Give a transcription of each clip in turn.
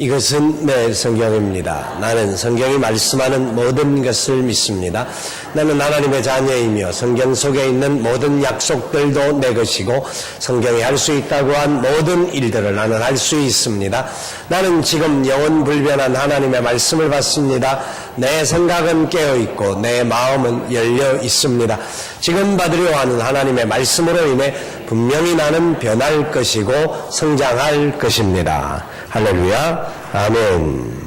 이것은 내 성경입니다. 나는 성경이 말씀하는 모든 것을 믿습니다. 나는 하나님의 자녀이며 성경 속에 있는 모든 약속들도 내 것이고 성경이 할 수 있다고 한 모든 일들을 나는 할 수 있습니다. 나는 지금 영원 불변한 하나님의 말씀을 받습니다. 내 생각은 깨어있고 내 마음은 열려 있습니다. 지금 받으려 하는 하나님의 말씀으로 인해 분명히 나는 변할 것이고 성장할 것입니다. 할렐루야. 아멘.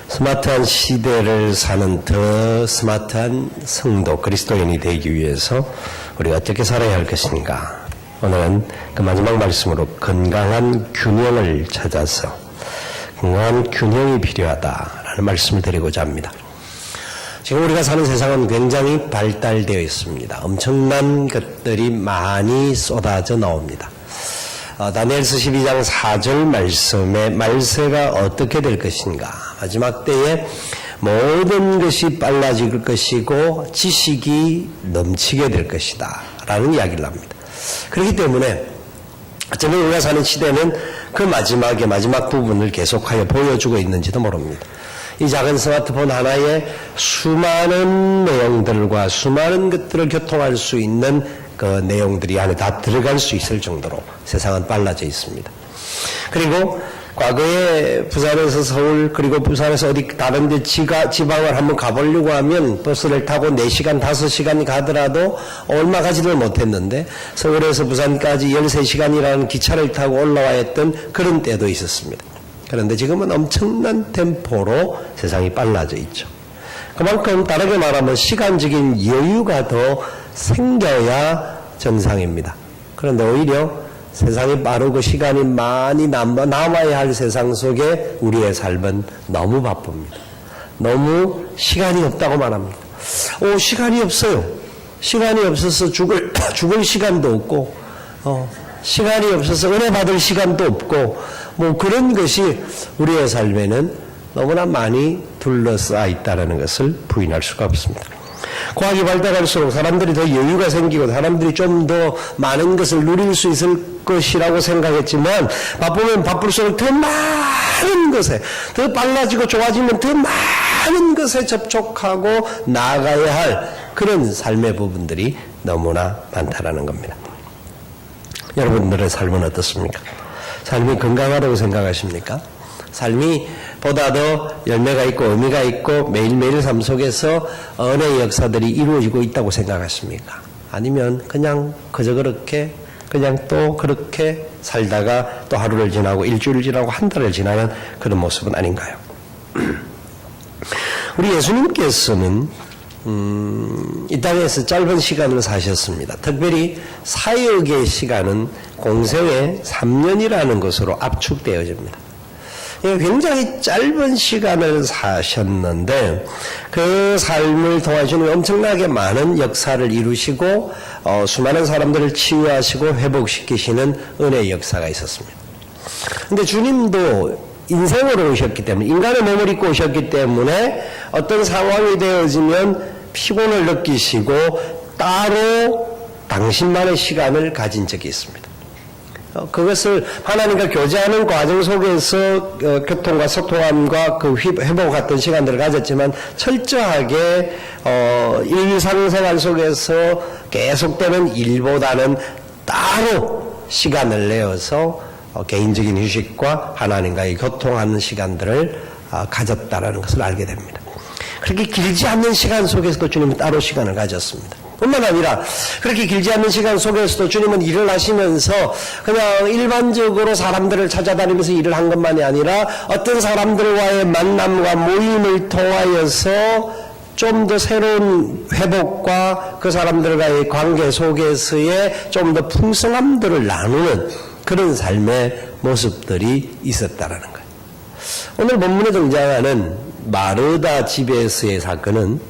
스마트한 시대를 사는 더 스마트한 성도 그리스도인이 되기 위해서 우리가 어떻게 살아야 할 것인가. 오늘은 그 마지막 말씀으로 건강한 균형을 찾아서 건강한 균형이 필요하다라는 말씀을 드리고자 합니다. 지금 우리가 사는 세상은 굉장히 발달되어 있습니다. 엄청난 것들이 많이 쏟아져 나옵니다. 다니엘서 12장 4절 말씀에 말세가 어떻게 될 것인가. 마지막 때에 모든 것이 빨라질 것이고 지식이 넘치게 될 것이다 라는 이야기를 합니다. 그렇기 때문에 어쩌면 우리가 사는 시대는 그 마지막 부분을 계속하여 보여주고 있는지도 모릅니다. 이 작은 스마트폰 하나에 수많은 내용들과 수많은 것들을 교통할 수 있는 그 내용들이 안에 다 들어갈 수 있을 정도로 세상은 빨라져 있습니다. 그리고 과거에 부산에서 서울 그리고 부산에서 어디 다른 데 지방을 한번 가보려고 하면 버스를 타고 4시간 5시간이 가더라도 얼마 가지를 못했는데 서울에서 부산까지 13시간이라는 기차를 타고 올라와야 했던 그런 때도 있었습니다. 그런데 지금은 엄청난 템포로 세상이 빨라져 있죠. 그만큼 다르게 말하면 시간적인 여유가 더 생겨야 정상입니다. 그런데 오히려 세상이 빠르고 시간이 많이 남아야 할 세상 속에 우리의 삶은 너무 바쁩니다. 너무 시간이 없다고 말합니다. 시간이 없어요. 시간이 없어서 죽을 시간도 없고, 시간이 없어서 은혜 받을 시간도 없고, 그런 것이 우리의 삶에는 너무나 많이 둘러싸여 있다는 것을 부인할 수가 없습니다. 과학이 발달할수록 사람들이 더 여유가 생기고 사람들이 좀 더 많은 것을 누릴 수 있을 것이라고 생각했지만 바쁘면 바쁠수록 더 많은 것에 더 빨라지고 좋아지면 더 많은 것에 접촉하고 나아가야 할 그런 삶의 부분들이 너무나 많다라는 겁니다. 여러분들의 삶은 어떻습니까? 삶이 건강하다고 생각하십니까? 삶이 보다 더 열매가 있고 의미가 있고 매일매일 삶 속에서 은혜의 역사들이 이루어지고 있다고 생각하십니까? 아니면 그냥 그저 그렇게 그냥 또 그렇게 살다가 또 하루를 지나고 일주일 지나고 한 달을 지나는 그런 모습은 아닌가요? 우리 예수님께서는 이 땅에서 짧은 시간을 사셨습니다. 특별히 사역의 시간은 공생의 3년이라는 것으로 압축되어집니다. 굉장히 짧은 시간을 사셨는데 그 삶을 통해 주님 엄청나게 많은 역사를 이루시고 수많은 사람들을 치유하시고 회복시키시는 은혜의 역사가 있었습니다. 근데 주님도 인생으로 오셨기 때문에 인간의 몸을 입고 오셨기 때문에 어떤 상황이 되어지면 피곤을 느끼시고 따로 당신만의 시간을 가진 적이 있습니다. 그것을 하나님과 교제하는 과정 속에서 교통과 소통함과 그 회복 같은 시간들을 가졌지만 철저하게 일상생활 속에서 계속되는 일보다는 따로 시간을 내어서 개인적인 휴식과 하나님과의 교통하는 시간들을 가졌다라는 것을 알게 됩니다. 그렇게 길지 않는 시간 속에서도 주님은 따로 시간을 가졌습니다. 뿐만 아니라 그렇게 길지 않는 시간 속에서도 주님은 일을 하시면서 그냥 일반적으로 사람들을 찾아다니면서 일을 한 것만이 아니라 어떤 사람들과의 만남과 모임을 통하여서 좀 더 새로운 회복과 그 사람들과의 관계 속에서의 좀 더 풍성함들을 나누는 그런 삶의 모습들이 있었다라는 거예요. 오늘 본문에 등장하는 마르다 집에서의 사건은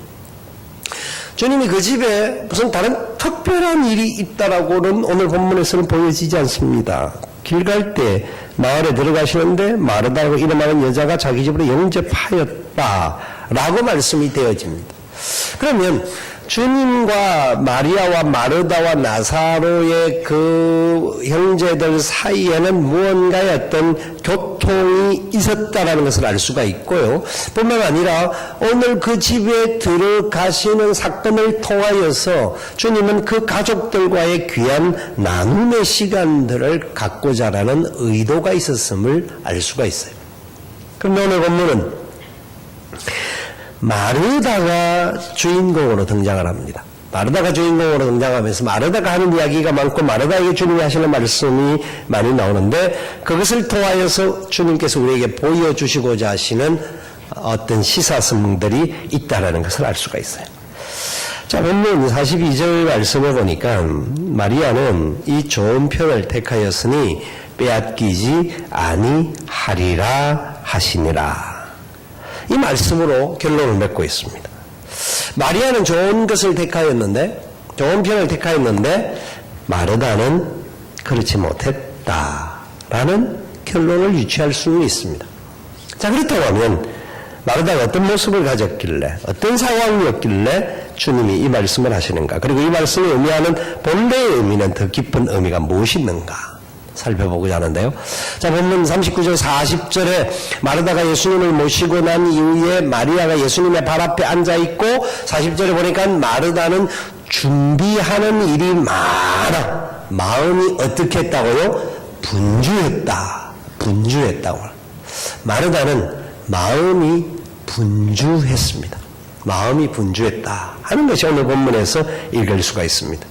주님이 그 집에 무슨 다른 특별한 일이 있다라고는 오늘 본문에서는 보여지지 않습니다. 길 갈 때 마을에 들어가시는데 마르다라고 이름하는 여자가 자기 집으로 영접하였다라고 말씀이 되어집니다. 그러면 주님과 마리아와 마르다와 나사로의 그 형제들 사이에는 무언가의 어떤 교통이 있었다라는 것을 알 수가 있고요. 뿐만 아니라 오늘 그 집에 들어가시는 사건을 통하여서 주님은 그 가족들과의 귀한 나눔의 시간들을 갖고자라는 의도가 있었음을 알 수가 있어요. 그런데 오늘 본문은 마르다가 주인공으로 등장을 합니다. 마르다가 주인공으로 등장하면서 마르다가 하는 이야기가 많고 마르다에게 주님이 하시는 말씀이 많이 나오는데 그것을 통하여서 주님께서 우리에게 보여주시고자 하시는 어떤 시사성들이 있다라는 것을 알 수가 있어요. 자, 본문 42절 말씀을 보니까 마리아는 이 좋은 편을 택하였으니 빼앗기지 아니하리라 하시니라. 이 말씀으로 결론을 맺고 있습니다. 마리아는 좋은 것을 택하였는데, 좋은 편을 택하였는데, 마르다는 그렇지 못했다라는 결론을 유추할 수는 있습니다. 자, 그렇다고 하면, 마르다가 어떤 모습을 가졌길래, 어떤 상황이었길래 주님이 이 말씀을 하시는가, 그리고 이 말씀이 의미하는 본래의 의미는 더 깊은 의미가 무엇이 있는가, 살펴보고자 하는데요. 자, 본문 39절 40절에 마르다가 예수님을 모시고 난 이후에 마리아가 예수님의 발 앞에 앉아있고 40절에 보니까 마르다는 준비하는 일이 많아. 마음이 어떻게 했다고요? 분주했다고. 마르다는 마음이 분주했습니다. 마음이 분주했다 하는 것이 오늘 본문에서 읽을 수가 있습니다.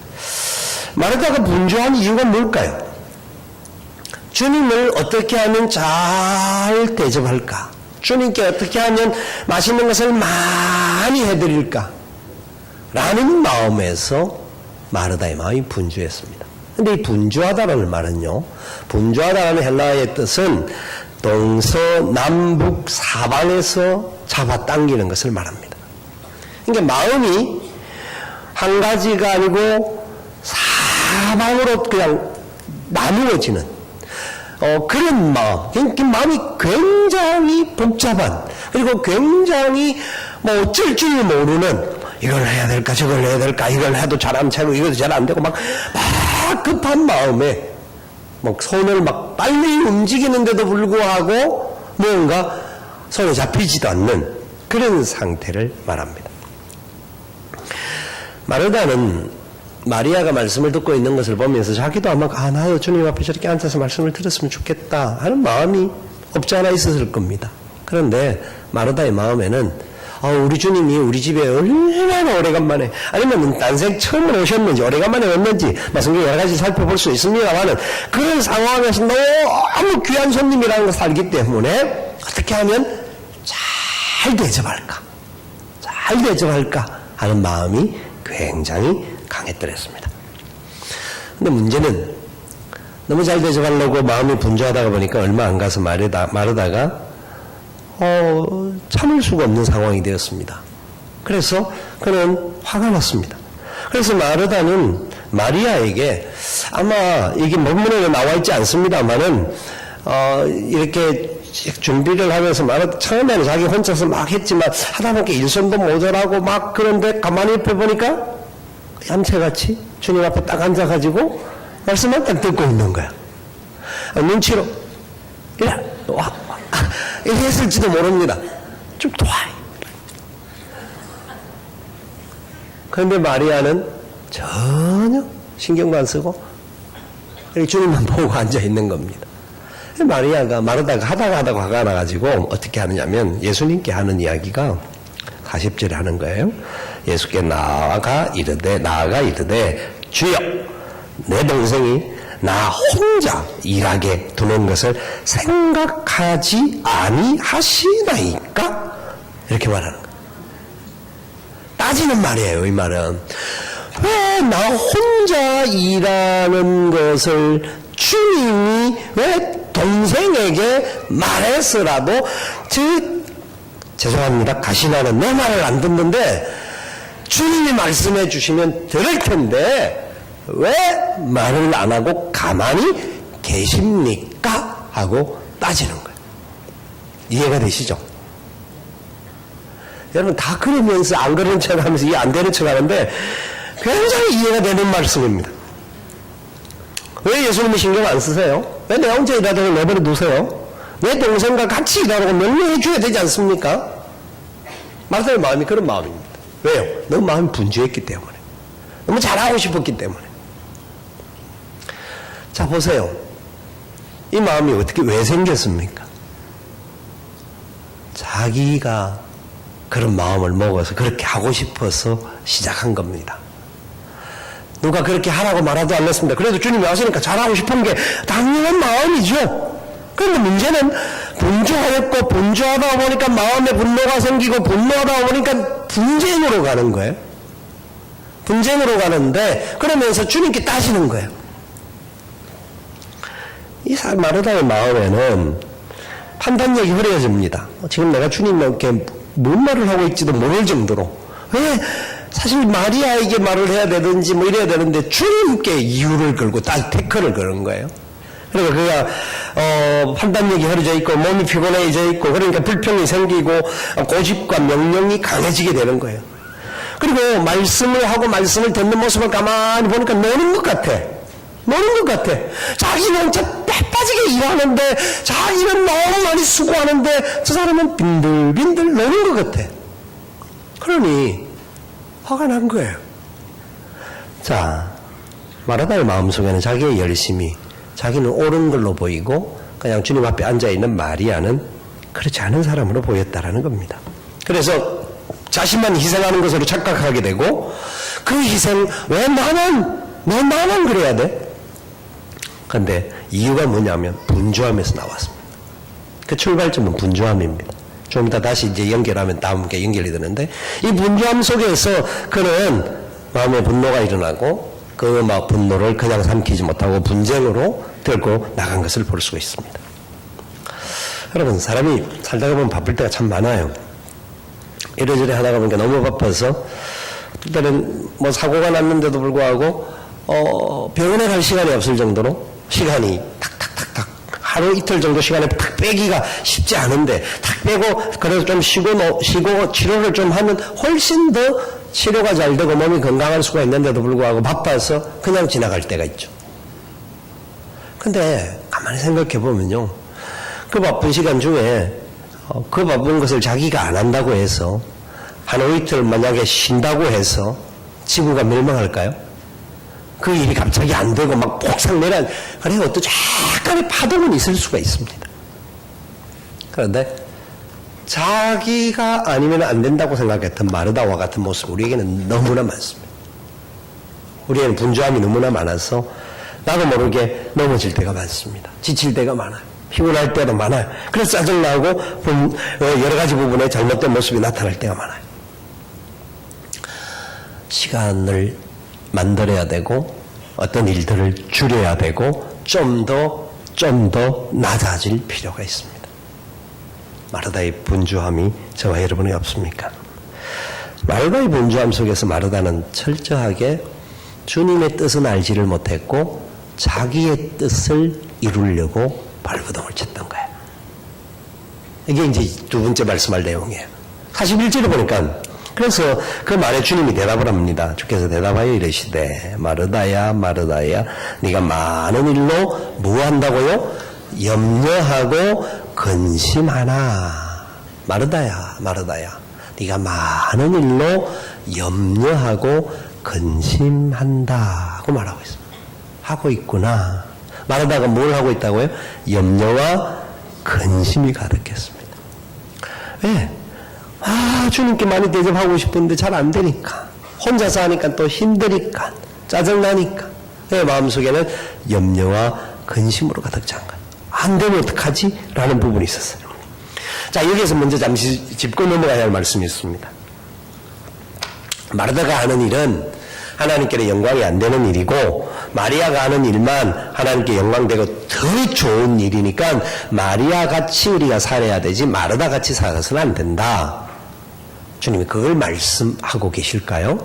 마르다가 분주한 이유가 뭘까요? 주님을 어떻게 하면 잘 대접할까? 주님께 어떻게 하면 맛있는 것을 많이 해드릴까? 라는 마음에서 마르다의 마음이 분주했습니다. 근데 이 분주하다라는 말은요, 분주하다라는 헬라어의 뜻은 동서남북 사방에서 잡아당기는 것을 말합니다. 그러니까 마음이 한 가지가 아니고 사방으로 그냥 나누어지는 그런 마음, 그 마음이 굉장히 복잡한, 그리고 굉장히 뭐 어쩔 줄 모르는, 이걸 해야 될까, 저걸 해야 될까, 이걸 해도 잘 안 차고, 이것도 잘 안 되고, 막 급한 마음에, 막 손을 막 빨리 움직이는데도 불구하고, 뭔가 손에 잡히지도 않는 그런 상태를 말합니다. 마르다는 마리아가 말씀을 듣고 있는 것을 보면서 자기도 아마 나도 주님 앞에 저렇게 앉아서 말씀을 들었으면 좋겠다 하는 마음이 없지 않아 있었을 겁니다. 그런데 마르다의 마음에는 우리 주님이 우리 집에 얼마나 오래간만에, 아니면 난생 처음으로 오셨는지 오래간만에 왔는지 성경 여러 가지 살펴볼 수 있습니다만은 그런 상황에서 너무 귀한 손님이라는 것을 알기 때문에 어떻게 하면 잘 대접할까 하는 마음이 굉장히 강했더랬습니다. 근데 문제는 너무 잘 대접하려고 마음이 분주하다가 보니까 얼마 안 가서 마르다가 참을 수가 없는 상황이 되었습니다. 그래서 그는 화가 났습니다. 그래서 마르다는 마리아에게, 아마 이게 본문에는 나와 있지 않습니다만은 이렇게 준비를 하면서 처음에는 자기 혼자서 막 했지만 하다 보니까 일손도 모자라고 막, 그런데 가만히 옆에 보니까 얌체같이 주님 앞에 딱 앉아가지고 말씀만 딱 듣고 있는 거야. 눈치로 이렇게 했을지도 모릅니다. 좀 도와. 그런데 마리아는 전혀 신경도 안 쓰고 주님만 보고 앉아 있는 겁니다. 마리아가 마르다가 하다가 화가 나가지고 어떻게 하느냐면 예수님께 하는 이야기가 40절에 하는 거예요. 예수께 나아가 이르되 주여, 내 동생이 나 혼자 일하게 두는 것을 생각하지 아니하시나이까? 이렇게 말하는 거예요. 따지는 말이에요. 이 말은 왜 나 혼자 일하는 것을 주님이 왜 동생에게 말해서라도 죄송합니다, 가시나는 내 말을 안 듣는데 주님이 말씀해 주시면 들을 텐데 왜 말을 안 하고 가만히 계십니까? 하고 따지는 거예요. 이해가 되시죠? 여러분 다 그러면서 안 그러는 척 하면서 이해 안 되는 척 하는데 굉장히 이해가 되는 말씀입니다. 왜 예수님이 신경 안 쓰세요? 왜 내 혼자 일하다가 내버려 두세요? 내 동생과 같이 일하라고 명령해 줘야 되지 않습니까? 마르다의 마음이 그런 마음입니다. 왜요? 너무 마음이 분주했기 때문에. 너무 잘하고 싶었기 때문에. 자, 보세요. 이 마음이 어떻게, 왜 생겼습니까? 자기가 그런 마음을 먹어서 그렇게 하고 싶어서 시작한 겁니다. 누가 그렇게 하라고 말하지 않았습니다. 그래도 주님이 하시니까 잘하고 싶은 게 당연한 마음이죠. 그런데 문제는 분주하였고, 분주하다 보니까 마음에 분노가 생기고, 분노하다 보니까 분쟁으로 가는 거예요. 분쟁으로 가는데, 그러면서 주님께 따지는 거예요. 이 마르다의 마음에는 판단력이 흐려집니다. 지금 내가 주님께 뭔 말을 하고 있지도 모를 정도로. 왜? 사실 마리아에게 말을 해야 되든지 뭐 이래야 되는데 주님께 이유를 걸고 딱 태클을 거는 거예요. 그러니까 그가 판단력이 흐려져 있고 몸이 피곤해져 있고 그러니까 불평이 생기고 고집과 명령이 강해지게 되는 거예요. 그리고 말씀을 하고 말씀을 듣는 모습을 가만히 보니까 노는 것 같아. 노는 것 같아. 자기는 혼자 빼빠지게 일하는데 자기는 너무 많이 수고하는데 저 사람은 빈들빈들 노는 것 같아. 그러니 화가 난 거예요. 자, 마르다의 마음속에는 자기의 열심이 자기는 옳은 걸로 보이고 그냥 주님 앞에 앉아있는 마리아는 그렇지 않은 사람으로 보였다라는 겁니다. 그래서 자신만 희생하는 것으로 착각하게 되고 그 희생 왜 나만 그래야 돼? 그런데 이유가 뭐냐면 분주함에서 나왔습니다. 그 출발점은 분주함입니다. 좀 이따 다시 이제 연결하면 다음 게 연결이 되는데 이 분주함 속에서 그는 마음의 분노가 일어나고 그 막 분노를 그냥 삼키지 못하고 분쟁으로 들고 나간 것을 볼 수가 있습니다. 여러분 사람이 살다가 보면 바쁠 때가 참 많아요. 이래저래 하다가 보니까 너무 바빠서 때는 뭐 사고가 났는데도 불구하고 병원에 갈 시간이 없을 정도로 시간이 탁탁탁탁 하루 이틀 정도 시간을 탁 빼기가 쉽지 않은데 탁 빼고 그래서 좀 쉬고 치료를 좀 하면 훨씬 더 치료가 잘 되고 몸이 건강할 수가 있는데도 불구하고 바빠서 그냥 지나갈 때가 있죠. 근데 가만히 생각해 보면요. 그 바쁜 시간 중에 그 바쁜 것을 자기가 안 한다고 해서 하루 이틀 만약에 쉰다고 해서 지구가 멸망할까요? 그 일이 갑자기 안 되고 막 폭삭 내려 그래 어떤 약간의 파동은 있을 수가 있습니다. 그런데 자기가 아니면 안 된다고 생각했던 마르다와 같은 모습 우리에게는 너무나 많습니다. 우리에게는 분주함이 너무나 많아서 나도 모르게 넘어질 때가 많습니다. 지칠 때가 많아요. 피곤할 때도 많아요. 그래서 짜증나고 여러 가지 부분에 잘못된 모습이 나타날 때가 많아요. 시간을 만들어야 되고 어떤 일들을 줄여야 되고 좀 더 낮아질 필요가 있습니다. 마르다의 분주함이 저와 여러분이 없습니까? 마르다의 분주함 속에서 마르다는 철저하게 주님의 뜻은 알지를 못했고 자기의 뜻을 이루려고 발버둥을 쳤던 거예요. 이게 이제 두 번째 말씀할 내용이에요. 41절에 보니까 그래서 그 말에 주님이 대답을 합니다. 주께서 대답하여 이르시되 마르다야 마르다야 네가 많은 일로 무한다고요? 염려하고 근심하나. 마르다야 마르다야 네가 많은 일로 염려하고 근심한다 하고 말하고 있습니다. 하고 있구나. 마르다가 뭘 하고 있다고요? 염려와 근심이 가득했습니다. 왜? 주님께 많이 대접하고 싶은데 잘 안 되니까. 혼자서 하니까 또 힘드니까. 짜증나니까. 내 마음속에는 염려와 근심으로 가득 찬 거예요. 안 되면 어떡하지? 라는 부분이 있었어요. 자, 여기에서 먼저 잠시 짚고 넘어가야 할 말씀이 있습니다. 마르다가 하는 일은 하나님께는 영광이 안 되는 일이고 마리아가 하는 일만 하나님께 영광되고 더 좋은 일이니까 마리아 같이 우리가 살아야 되지 마르다 같이 살아서는 안 된다. 주님이 그걸 말씀하고 계실까요?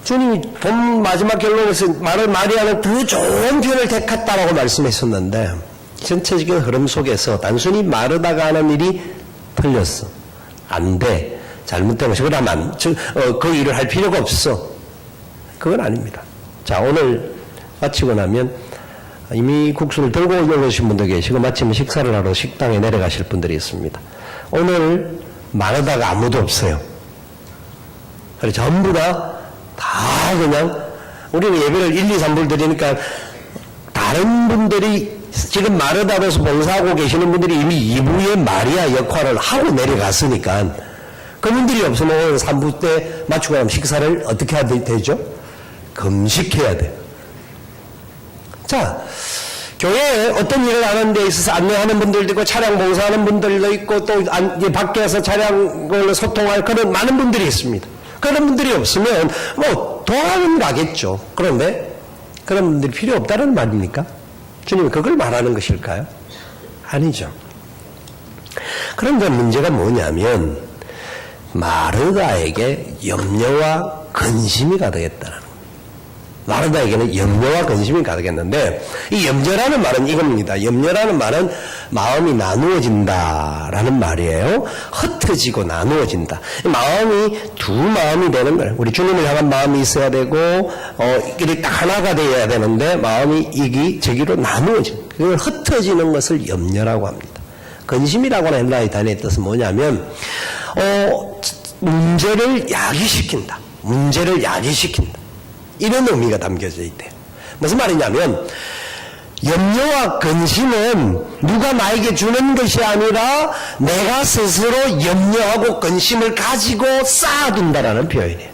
주님이 본 마지막 결론에서 마리아는 더 좋은 편을 택했다라고 말씀했었는데 전체적인 흐름 속에서 단순히 마르다가 하는 일이 틀렸어. 안 돼. 잘못된 것이. 그러면 그 일을 할 필요가 없어. 그건 아닙니다. 자, 오늘 마치고 나면 이미 국수를 들고 올라오신 분도 계시고 마침 식사를 하러 식당에 내려가실 분들이 있습니다. 오늘 마르다가 아무도 없어요. 그래서 전부 다 그냥 우리는 예배를 1, 2, 3부를 드리니까 다른 분들이 지금 마르다로서 봉사하고 계시는 분들이 이미 2부의 마리아 역할을 하고 내려갔으니까 그분들이 없으면 오늘 3부 때 맞추고 나면 식사를 어떻게 해야 되죠? 금식해야 돼요. 자, 교회에 어떤 일을 하는 데 있어서 안내하는 분들도 있고 차량 봉사하는 분들도 있고 또 밖에서 차량을 소통할 그런 많은 분들이 있습니다. 그런 분들이 없으면 뭐 도와는 가겠죠. 그런데 그런 분들이 필요 없다는 말입니까? 주님이 그걸 말하는 것일까요? 아니죠. 그런데 문제가 뭐냐면 마르다에게 염려와 근심이 가득했다는 거예요. 마르다에게는 염려와 근심이 가득했는데 이 염려라는 말은 이겁니다. 염려라는 말은 마음이 나누어진다라는 말이에요. 흩어지고 나누어진다. 마음이 두 마음이 되는 거예요. 우리 주님을 향한 마음이 있어야 되고 이게 딱 하나가 되어야 되는데 마음이 이기 저기로 나누어진 그걸 흩어지는 것을 염려라고 합니다. 근심이라고 하는 헬라의 단어의 뜻은 뭐냐면 문제를 야기시킨다. 문제를 야기시킨다. 이런 의미가 담겨져 있대요. 무슨 말이냐면 염려와 근심은 누가 나에게 주는 것이 아니라 내가 스스로 염려하고 근심을 가지고 쌓아둔다라는 표현이에요.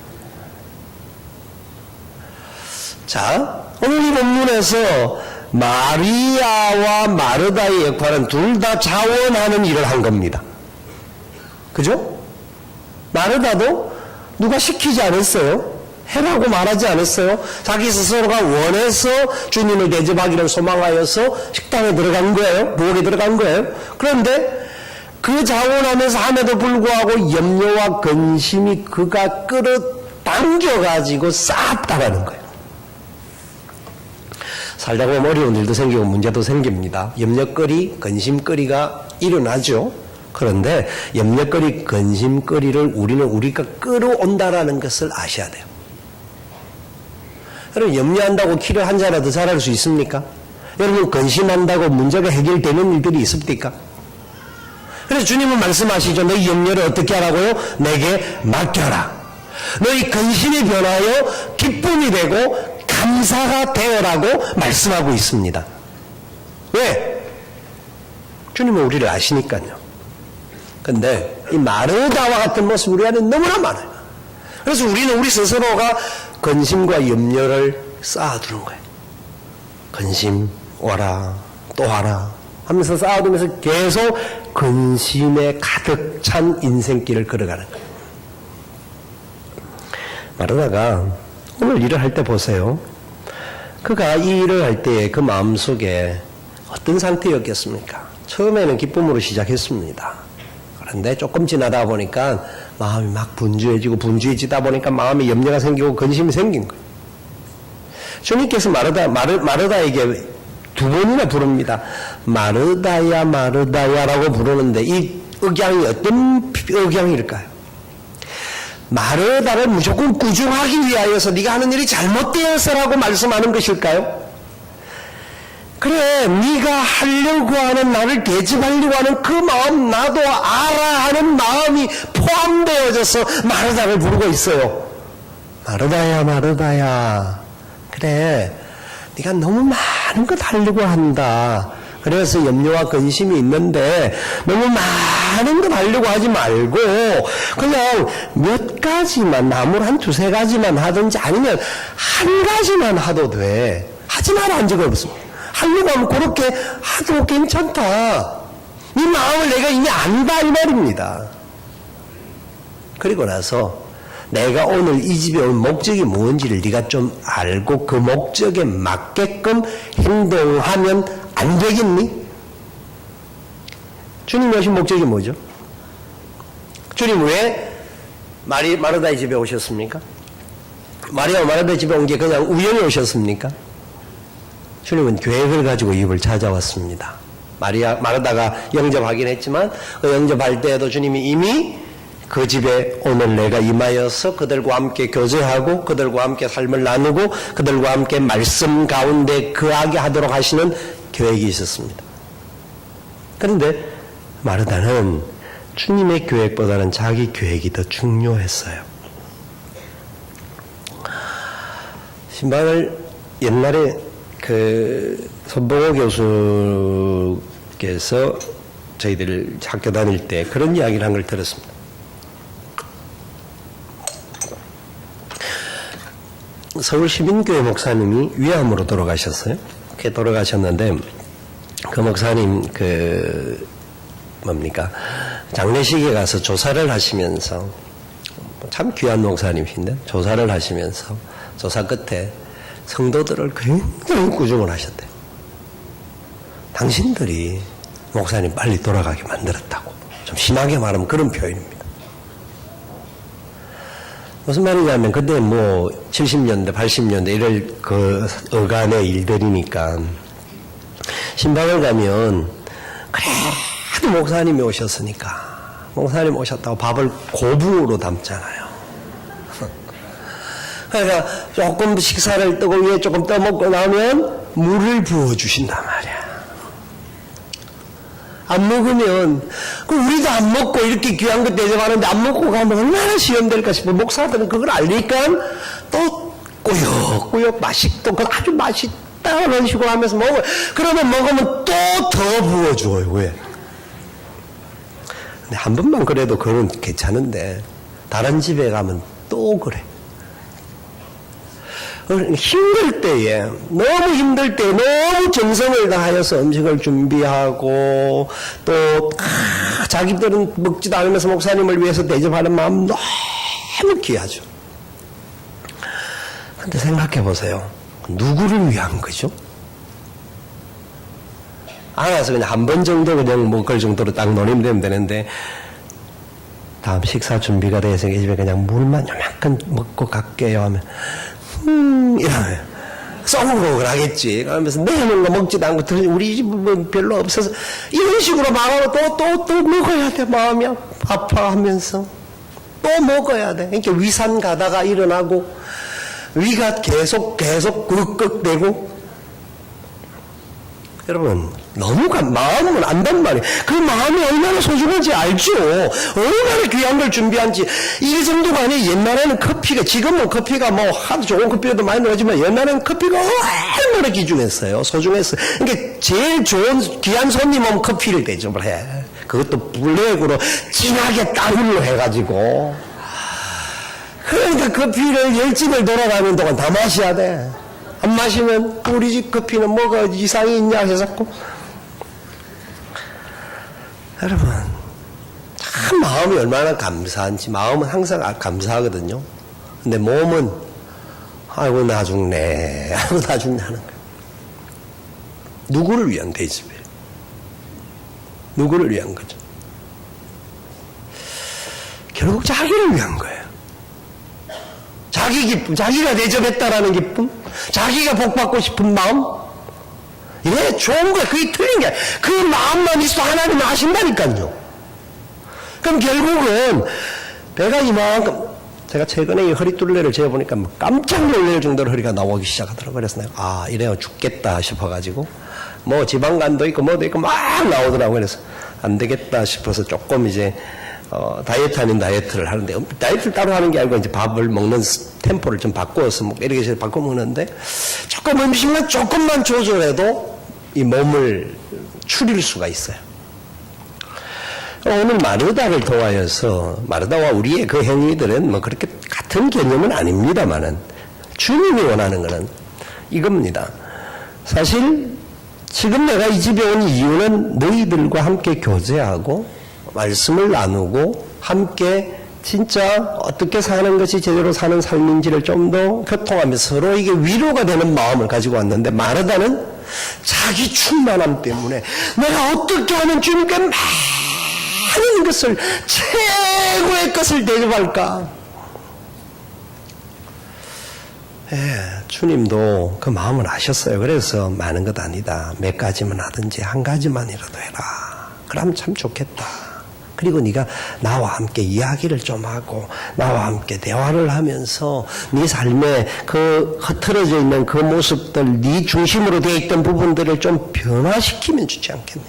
자, 오늘 이 본문에서 마리아와 마르다의 역할은 둘 다 자원하는 일을 한 겁니다. 그죠? 마르다도 누가 시키지 않았어요. 해라고 말하지 않았어요. 자기 스스로가 원해서 주님을 대접하기를 소망하여서 식당에 들어간 거예요. 부엌에 들어간 거예요. 그런데 그 자원하면서 함에도 불구하고 염려와 근심이 그가 끌어당겨가지고 쌓았다라는 거예요. 살다 보면 어려운 일도 생기고 문제도 생깁니다. 염려거리, 근심거리가 일어나죠. 그런데 염려거리, 근심거리를 우리가 끌어온다라는 것을 아셔야 돼요. 여러분, 염려한다고 키를 한 자라도 자랄 수 있습니까? 여러분, 근심한다고 문제가 해결되는 일들이 있습니까? 그래서 주님은 말씀하시죠. 너희 염려를 어떻게 하라고요? 내게 맡겨라. 너희 근심이 변하여 기쁨이 되고 감사가 되어라고 말씀하고 있습니다. 왜? 주님은 우리를 아시니까요. 근데 이 마르다와 같은 모습이 우리 안에 너무나 많아요. 그래서 우리는 우리 스스로가 근심과 염려를 쌓아두는 거예요. 근심 와라 또 와라 하면서 쌓아두면서 계속 근심에 가득 찬 인생길을 걸어가는 거예요. 마르다가 오늘 일을 할 때 보세요. 그가 이 일을 할 때의 그 마음속에 어떤 상태였겠습니까? 처음에는 기쁨으로 시작했습니다. 그런데 조금 지나다 보니까 마음이 막 분주해지다 보니까 마음에 염려가 생기고 근심이 생긴 거예요. 주님께서 마르다에게 두 번이나 부릅니다. 마르다야 마르다야라고 부르는데 이 억양이 어떤 억양일까요? 마르다를 무조건 꾸중하기 위하여서 네가 하는 일이 잘못되어서라고 말씀하는 것일까요? 그래, 네가 하려고 하는, 나를 대접하려고 하는 그 마음 나도 알아 하는 마음이 포함되어져서 마르다를 부르고 있어요. 마르다야 마르다야, 그래, 네가 너무 많은 것 하려고 한다. 그래서 염려와 근심이 있는데 너무 많은 것 하려고 하지 말고 그냥 몇 가지만, 나물 한 두세 가지만 하든지 아니면 한 가지만 하도 돼. 하지 마라 한 적이 없습니다. 하려고 하면 그렇게 하도 괜찮다. 네 마음을 내가 이미 안다 이 말입니다. 그리고 나서 내가 오늘 이 집에 온 목적이 뭔지를 네가 좀 알고 그 목적에 맞게끔 행동하면 안 되겠니? 주님이 오신 목적이 뭐죠? 주님 왜 마르다의 집에 오셨습니까? 마리아와 마르다의 집에 온 게 그냥 우연히 오셨습니까? 주님은 계획을 가지고 이 집을 찾아왔습니다. 마르다가 영접하긴 했지만 그 영접할 때에도 주님이 이미 그 집에 오늘 내가 임하여서 그들과 함께 교제하고 그들과 함께 삶을 나누고 그들과 함께 말씀 가운데 거하게 하도록 하시는 계획이 있었습니다. 그런데 마르다는 주님의 계획보다는 자기 계획이 더 중요했어요. 신방을 옛날에 그 손봉호 교수께서 저희들 학교 다닐 때 그런 이야기를 한 걸 들었습니다. 서울시민교회 목사님이 위암으로 돌아가셨어요. 그렇게 돌아가셨는데 그 목사님 장례식에 가서 조사를 하시면서 참 귀한 목사님이신데 조사를 하시면서 조사 끝에 성도들을 굉장히 꾸중을 하셨대요. 당신들이 목사님 빨리 돌아가게 만들었다고. 좀 심하게 말하면 그런 표현입니다. 무슨 말이냐면 그때 70년대 80년대 이럴 그 어간의 일들이니까 신방을 가면 그래도 목사님이 오셨으니까 목사님 오셨다고 밥을 고붕으로 담잖아요. 그러니까 조금 식사를 뜨거운 위에 조금 떠먹고 나면 물을 부어주신단 말이야. 안 먹으면 우리도 안 먹고 이렇게 귀한 거 대접하는데 안 먹고 가면 얼마나 시험될까 싶어. 목사들은 그걸 알니까 또 꾸역꾸역 맛있고 아주 맛있다는 식으로 하면서 먹어요. 그러면 먹으면 또 더 부어줘요. 왜? 근데 한 번만 그래도 그건 괜찮은데 다른 집에 가면 또 그래. 힘들 때에, 너무 힘들 때 너무 정성을 다하여서 음식을 준비하고 또 자기들은 먹지도 않으면서 목사님을 위해서 대접하는 마음 너무 귀하죠. 근데 생각해 보세요. 누구를 위한 거죠? 알아서 그냥 한 번 정도 그냥 먹을 정도로 딱 노림되면 되는데 다음 식사 준비가 돼서 이 집에 그냥 물만 요만큼 먹고 갈게요 하면 이러면 썩으로 하겠지. 그러면서 내는 거 먹지도 않고 우리 집은 별로 없어서 이런 식으로 말하고 또 먹어야 돼. 마음이 아파하면서 또 먹어야 돼. 그러니까 위산 가다가 일어나고 위가 계속 끄덕끄덕대고. 여러분 너무 마음은 안단 말이에요. 그 마음이 얼마나 소중한지 알죠. 얼마나 귀한 걸 준비한지. 이 정도가 아니에요. 옛날에는 커피가, 지금은 커피가 하도 좋은 커피도 많이 나오지만 옛날에는 커피가 얼마나 귀중했어요. 소중했어요. 그러니까 제일 좋은 귀한 손님 오면 커피를 대접을 해. 그것도 블랙으로 진하게 따블로 해가지고. 그러니까 커피를 10집을 돌아가는 동안 다 마셔야 돼. 안 마시면 우리 집 커피는 뭐가 이상이 있냐 해서고. 여러분 참 마음이 얼마나 감사한지. 마음은 항상 감사하거든요. 근데 몸은 아이고 나 죽네 하는 거예요. 누구를 위한 대접이에요? 누구를 위한 거죠? 결국 자기를 위한 거예요. 자기 기쁨, 자기가 대접했다라는 기쁨, 자기가 복받고 싶은 마음. 예, 좋은 거야. 그게 틀린 게 그 마음만 있어 하나님은 아신다니까요. 그럼 결국은 배가 이만큼, 제가 최근에 이 허리둘레를 재보니까 깜짝 놀랄 정도로 허리가 나오기 시작하더라고요. 그래서 내가 이래요 죽겠다 싶어가지고 지방간도 있고 뭐도 있고 막 나오더라고요. 그래서 안 되겠다 싶어서 조금 이제 다이어트 아닌 다이어트를 하는데, 다이어트를 따로 하는 게 아니고 이제 밥을 먹는 템포를 좀 바꾸어서 이렇게 해서 바꿔 먹는데, 조금 음식만 조금만 조절해도 이 몸을 추릴 수가 있어요. 오늘 마르다를 도와여서, 마르다와 우리의 그 행위들은 그렇게 같은 개념은 아닙니다만은, 주님이 원하는 것은 이겁니다. 사실, 지금 내가 이 집에 온 이유는 너희들과 함께 교제하고, 말씀을 나누고 함께 진짜 어떻게 사는 것이 제대로 사는 삶인지를 좀 더 교통하면서 서로에게 위로가 되는 마음을 가지고 왔는데, 마르다는 자기 충만함 때문에 내가 어떻게 하면 주님께 많은 것을, 최고의 것을 대접할까. 주님도 그 마음을 아셨어요. 그래서 많은 것 아니다. 몇 가지만 하든지 한 가지만이라도 해라. 그럼 참 좋겠다. 그리고 네가 나와 함께 이야기를 좀 하고 나와 함께 대화를 하면서 네 삶에 그 흐트러져 있는 그 모습들, 네 중심으로 되어 있던 부분들을 좀 변화시키면 좋지 않겠네.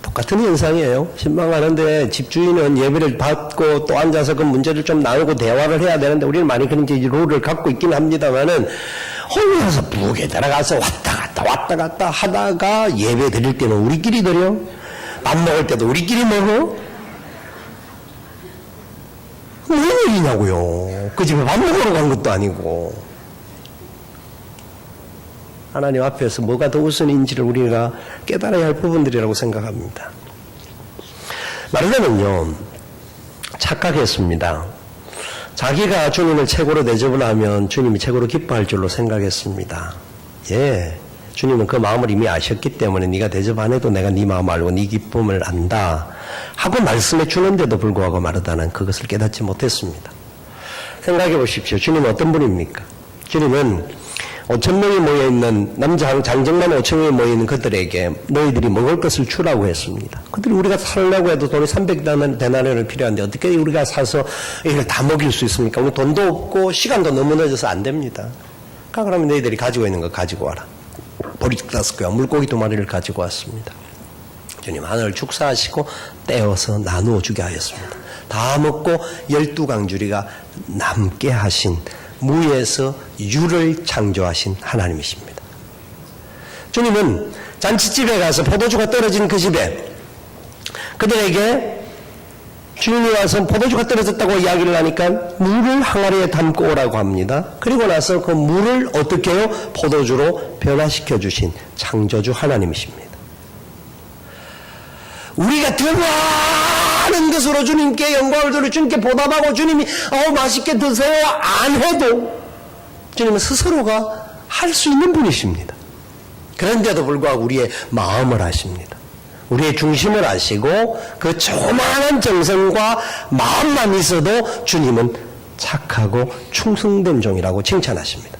똑같은 현상이에요. 신방하는데 집주인은 예배를 받고 또 앉아서 그 문제를 좀 나누고 대화를 해야 되는데 우리는 많이 그런 룰을 갖고 있긴 합니다만은 홀로서 부엌에 들어가서 왔다 갔다 하다가 예배 드릴 때는 우리끼리 드려. 밥 먹을 때도 우리끼리 먹어. 왜 일이냐고요. 그 집에 밥 먹으러 간 것도 아니고. 하나님 앞에서 뭐가 더 우선인지를 우리가 깨달아야 할 부분들이라고 생각합니다. 마르다는요, 착각했습니다. 자기가 주님을 최고로 대접을 하면 주님이 최고로 기뻐할 줄로 생각했습니다. 주님은 그 마음을 이미 아셨기 때문에 네가 대접 안 해도 내가 네 마음 알고 네 기쁨을 안다 하고 말씀해 주는데도 불구하고 마르다는 그것을 깨닫지 못했습니다. 생각해 보십시오. 주님은 어떤 분입니까? 주님은 5,000명이 모여있는 장정만 5,000명이 모여있는 그들에게 너희들이 먹을 것을 주라고 했습니다. 그들이 우리가 살려고 해도 돈이 300데나리온이 필요한데 어떻게 우리가 사서 이걸 다 먹일 수 있습니까? 우리 돈도 없고 시간도 너무 늦어서 안 됩니다. 그러면 너희들이 가지고 있는 거 가지고 와라. 보리 5개와 물고기 2마리를 가지고 왔습니다. 주님 하늘을 축사하시고 떼어서 나누어 주게 하였습니다. 다 먹고 12강주리가 남게 하신 무에서 유를 창조하신 하나님이십니다. 주님은 잔치집에 가서 포도주가 떨어진 그 집에 그들에게 주인이 와서 포도주가 떨어졌다고 이야기를 하니까 물을 항아리에 담고 오라고 합니다. 그리고 나서 그 물을 어떻게 해요? 포도주로 변화시켜 주신 창조주 하나님이십니다. 우리가 더 많은 것으로 주님께 영광을 돌려 주님께 보답하고 주님이 맛있게 드세요 안 해도 주님은 스스로가 할 수 있는 분이십니다. 그런데도 불구하고 우리의 마음을 아십니다. 우리의 중심을 아시고 그 조만한 정성과 마음만 있어도 주님은 착하고 충성된 종이라고 칭찬하십니다.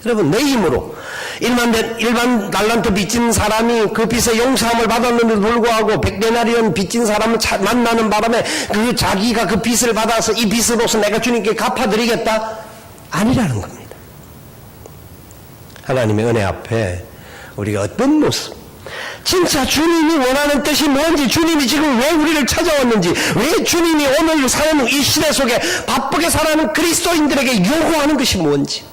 여러분, 내 힘으로 일반 달란트 빚진 사람이 그 빚의 용서함을 받았는데도 불구하고 100데나리온 빚진 사람을 만나는 바람에 그 자기가 그 빚을 받아서 이 빚으로서 내가 주님께 갚아드리겠다? 아니라는 겁니다. 하나님의 은혜 앞에 우리가 어떤 모습, 진짜 주님이 원하는 뜻이 뭔지, 주님이 지금 왜 우리를 찾아왔는지, 왜 주님이 오늘 사는 이 시대 속에 바쁘게 살아가는 그리스도인들에게 요구하는 것이 뭔지,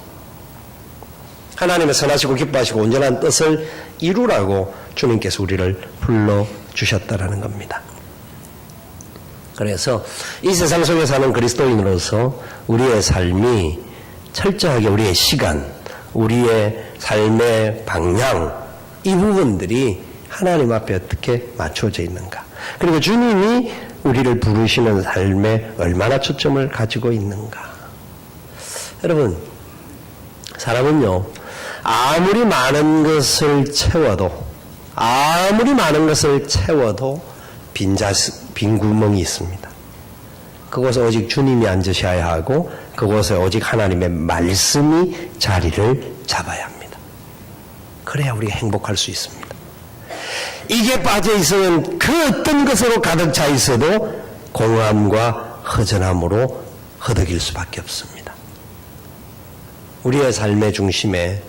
하나님의 선하시고 기뻐하시고 온전한 뜻을 이루라고 주님께서 우리를 불러주셨다라는 겁니다. 그래서 이 세상 속에 사는 그리스도인으로서 우리의 삶이 철저하게 우리의 시간, 우리의 삶의 방향, 이 부분들이 하나님 앞에 어떻게 맞춰져 있는가, 그리고 주님이 우리를 부르시는 삶에 얼마나 초점을 가지고 있는가. 여러분, 사람은요, 아무리 많은 것을 채워도 빈 구멍이 있습니다. 그곳에 오직 주님이 앉으셔야 하고 그곳에 오직 하나님의 말씀이 자리를 잡아야 합니다. 그래야 우리가 행복할 수 있습니다. 이게 빠져 있으면 그 어떤 것으로 가득 차 있어도 공허함과 허전함으로 허덕일 수밖에 없습니다. 우리의 삶의 중심에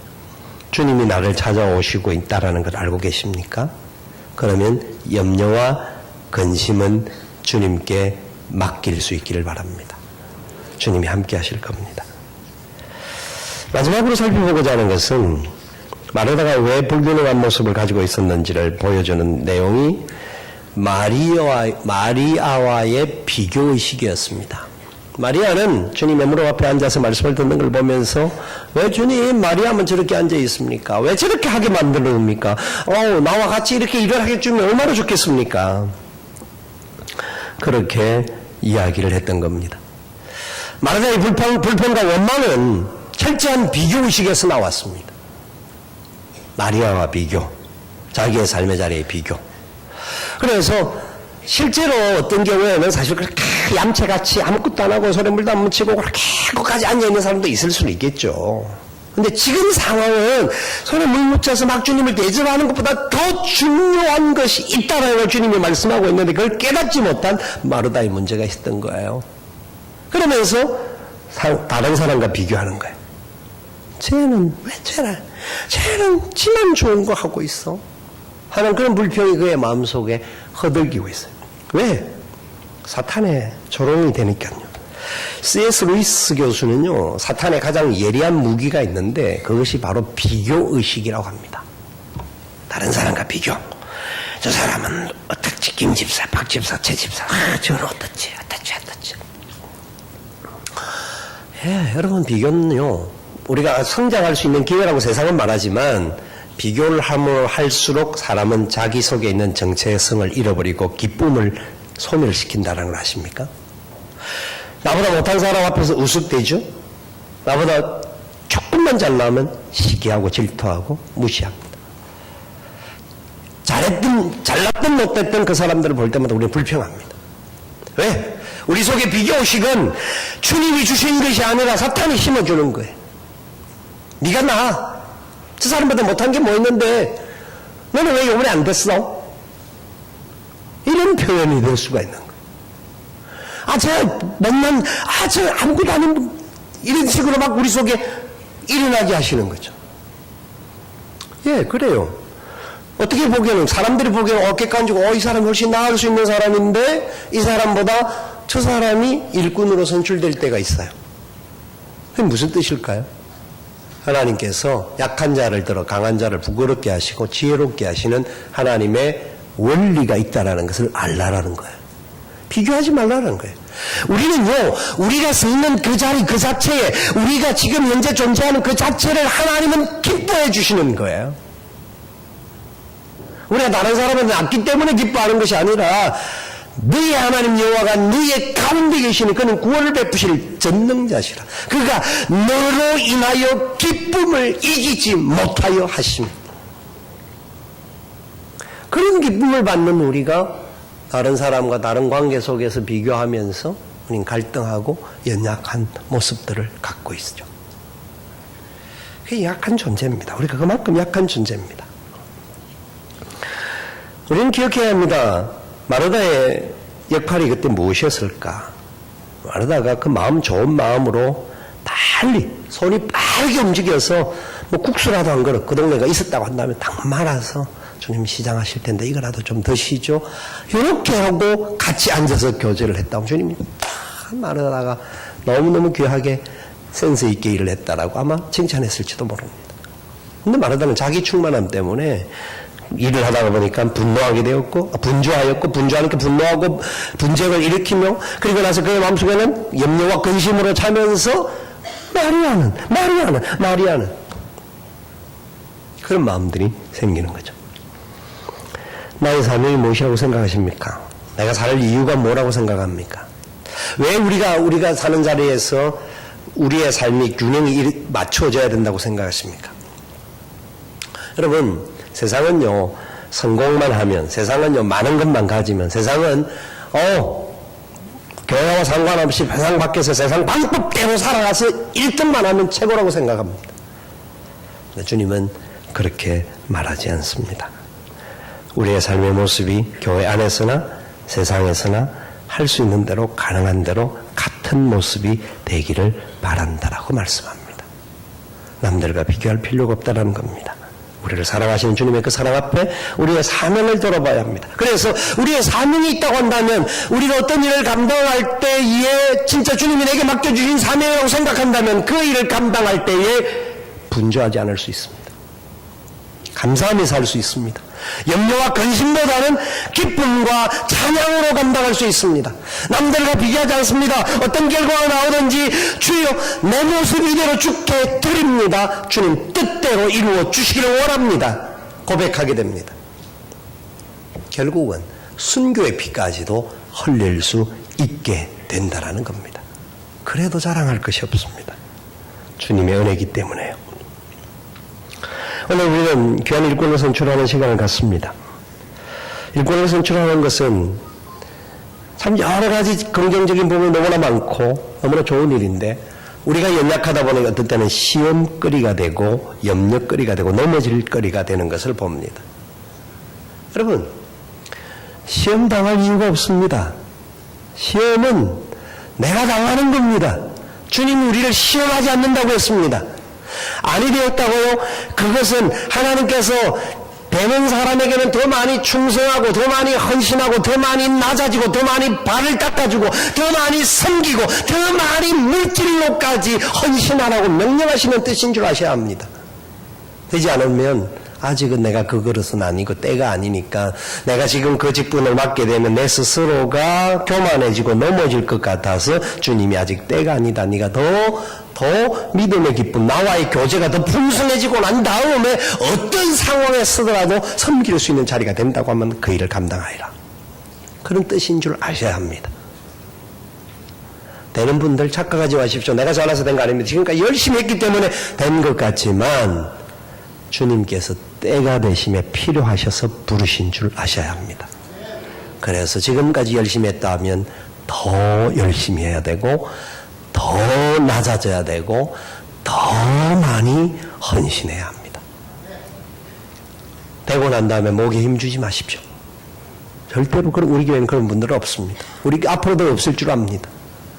주님이 나를 찾아오시고 있다라는 걸 알고 계십니까? 그러면 염려와 근심은 주님께 맡길 수 있기를 바랍니다. 주님이 함께 하실 겁니다. 마지막으로 살펴보고자 하는 것은 마르다가 왜 불균형한 모습을 가지고 있었는지를 보여주는 내용이 마리아와의 비교의식이었습니다. 마리아는 주님의 무릎 앞에 앉아서 말씀을 듣는 걸 보면서 왜 주님 마리아만 저렇게 앉아 있습니까? 왜 저렇게 하게 만들었습니까? 나와 같이 이렇게 일을 하게 주면 얼마나 좋겠습니까? 그렇게 이야기를 했던 겁니다. 마리아의 불평과 원망은 철저한 비교의식에서 나왔습니다. 마리아와 비교, 자기의 삶의 자리의 비교. 그래서 실제로 어떤 경우에는 사실 그렇게 얌체같이 아무것도 안 하고 손에 물도 안 묻히고 그렇게 끝까지 앉아있는 사람도 있을 수는 있겠죠. 근데 지금 상황은 손에 물 묻혀서 막 주님을 대접하는 것보다 더 중요한 것이 있다라는 걸 주님이 말씀하고 있는데 그걸 깨닫지 못한 마르다의 문제가 있었던 거예요. 그러면서 다른 사람과 비교하는 거예요. 쟤는 왜 쟤는 지만 좋은 거 하고 있어 하는 그런 불평이 그의 마음속에 허들기고 있어요. 왜? 사탄의 조롱이 되니까요. C.S. 루이스 교수는요, 사탄의 가장 예리한 무기가 있는데 그것이 바로 비교의식이라고 합니다. 다른 사람과 비교. 저 사람은 어떻지? 김 집사, 박 집사, 최 집사. 저는 어떻지? 예, 여러분, 비교는요, 우리가 성장할 수 있는 기회라고 세상은 말하지만 비교를 하면 할수록 사람은 자기 속에 있는 정체성을 잃어버리고 기쁨을 소멸시킨다는 걸 아십니까? 나보다 못한 사람 앞에서 우습대죠? 나보다 조금만 잘나면 시기하고 질투하고 무시합니다. 잘났든 못됐든 그 사람들을 볼 때마다 우리는 불평합니다. 왜? 우리 속의 비교의식은 주님이 주신 것이 아니라 사탄이 심어주는 거예요. 네가 나아. 저 사람보다 못한 게 뭐 있는데 너는 왜 요번에 안 됐어? 이런 표현이 될 수가 있는 거예요. 저 아무것도 아닌 이런 식으로 막 우리 속에 일어나게 하시는 거죠. 예, 그래요. 어떻게 보기에는 사람들이 보기에는 어깨 깐지고 이 사람이 훨씬 나을 수 있는 사람인데 이 사람보다 저 사람이 일꾼으로 선출될 때가 있어요. 그게 무슨 뜻일까요? 하나님께서 약한 자를 들어 강한 자를 부끄럽게 하시고 지혜롭게 하시는 하나님의 원리가 있다라는 것을 알라라는 거예요. 비교하지 말라는 거예요. 우리는요, 우리가 서 있는 그 자리 그 자체에 우리가 지금 현재 존재하는 그 자체를 하나님은 기뻐해 주시는 거예요. 우리가 다른 사람은 낫기 때문에 기뻐하는 것이 아니라 너의 하나님 여호와가 너의 가운데 계시니 그는 구원을 베푸실 전능자시라. 그가 너로 인하여 기쁨을 이기지 못하여 하십니다. 그런 기쁨을 받는 우리가 다른 사람과 다른 관계 속에서 비교하면서 우리는 갈등하고 연약한 모습들을 갖고 있죠. 그게 약한 존재입니다. 우리가 그만큼 약한 존재입니다. 우리는 기억해야 합니다. 마르다의 역할이 그때 무엇이었을까? 마르다가 그 마음 좋은 마음으로 빨리 손이 빠르게 움직여서 뭐 국수라도 한 그릇 그 동네가 있었다고 한다면 딱 말아서 주님 시장하실 텐데 이거라도 좀 드시죠. 이렇게 하고 같이 앉아서 교제를 했다고 주님이 딱 마르다가 너무너무 귀하게 센스 있게 일을 했다라고 아마 칭찬했을지도 모릅니다. 근데 마르다는 자기 충만함 때문에 일을 하다가 보니까 분노하게 되었고 분주하니까 분노하고 분쟁을 일으키며 그리고 나서 그의 마음속에는 염려와 근심으로 차면서 마리아는 그런 마음들이 생기는 거죠. 나의 삶이 무엇이라고 생각하십니까? 내가 살 이유가 뭐라고 생각합니까? 왜 우리가 사는 자리에서 우리의 삶이 균형이 맞춰져야 된다고 생각하십니까? 여러분, 세상은요, 성공만 하면, 세상은요, 많은 것만 가지면, 세상은, 교회와 상관없이 세상 밖에서 세상 방법대로 살아가서 1등만 하면 최고라고 생각합니다. 근데 주님은 그렇게 말하지 않습니다. 우리의 삶의 모습이 교회 안에서나 세상에서나 할 수 있는 대로, 가능한 대로 같은 모습이 되기를 바란다라고 말씀합니다. 남들과 비교할 필요가 없다는 겁니다. 우리를 사랑하시는 주님의 그 사랑 앞에 우리의 사명을 들어봐야 합니다. 그래서 우리의 사명이 있다고 한다면 우리가 어떤 일을 감당할 때에 진짜 주님이 내게 맡겨주신 사명이라고 생각한다면 그 일을 감당할 때에 분주하지 않을 수 있습니다. 감사하며 살 수 있습니다. 염려와 근심보다는 기쁨과 찬양으로 감당할 수 있습니다. 남들과 비교하지 않습니다. 어떤 결과가 나오든지 주여 내 모습 이대로 죽게 드립니다. 주님 뜻대로 이루어 주시기를 원합니다. 고백하게 됩니다. 결국은 순교의 피까지도 흘릴 수 있게 된다라는 겁니다. 그래도 자랑할 것이 없습니다. 주님의 은혜이기 때문에요. 오늘 우리는 귀한 일꾼을 선출하는 시간을 갖습니다. 일꾼을 선출하는 것은 참 여러 가지 긍정적인 부분이 너무나 많고 너무나 좋은 일인데 우리가 연약하다 보니 어떤 때는 시험거리가 되고 염려거리가 되고 넘어질 거리가 되는 것을 봅니다. 여러분, 시험 당할 이유가 없습니다. 시험은 내가 당하는 겁니다. 주님이 우리를 시험하지 않는다고 했습니다. 아니 되었다고요? 그것은 하나님께서 되는 사람에게는 더 많이 충성하고 더 많이 헌신하고 더 많이 낮아지고 더 많이 발을 닦아주고 더 많이 섬기고 더 많이 물질로까지 헌신하라고 명령하시는 뜻인 줄 아셔야 합니다. 되지 않으면 아직은 내가 그 그릇은 아니고 때가 아니니까 내가 지금 그 직분을 맡게 되면 내 스스로가 교만해지고 넘어질 것 같아서 주님이 아직 때가 아니다. 네가 더 믿음의 기쁨, 나와의 교제가 더 풍성해지고 난 다음에 어떤 상황에 서더라도 섬길 수 있는 자리가 된다고 하면 그 일을 감당하리라. 그런 뜻인 줄 아셔야 합니다. 되는 분들 착각하지 마십시오. 내가 잘나서 된 거 아닙니다. 지금까지 열심히 했기 때문에 된 것 같지만 주님께서 때가 되심에 필요하셔서 부르신 줄 아셔야 합니다. 그래서 지금까지 열심히 했다 하면 더 열심히 해야 되고 더 낮아져야 되고 더 많이 헌신해야 합니다. 되고 난 다음에 목에 힘주지 마십시오. 절대로 우리 교회는 그런 분들은 없습니다. 우리 앞으로도 없을 줄 압니다.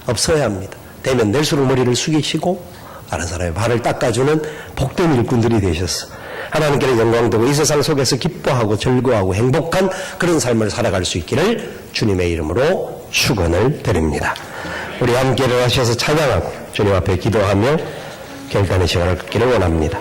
없어야 합니다. 되면 될수록 머리를 숙이시고 알아서 발을 닦아주는 복된 일꾼들이 되셨어. 하나님께는 영광되고 이 세상 속에서 기뻐하고 즐거워하고 행복한 그런 삶을 살아갈 수 있기를 주님의 이름으로 축원을 드립니다. 우리 함께 일어나셔서 찬양하고 주님 앞에 기도하며 결단의 시간을 갖기를 원합니다.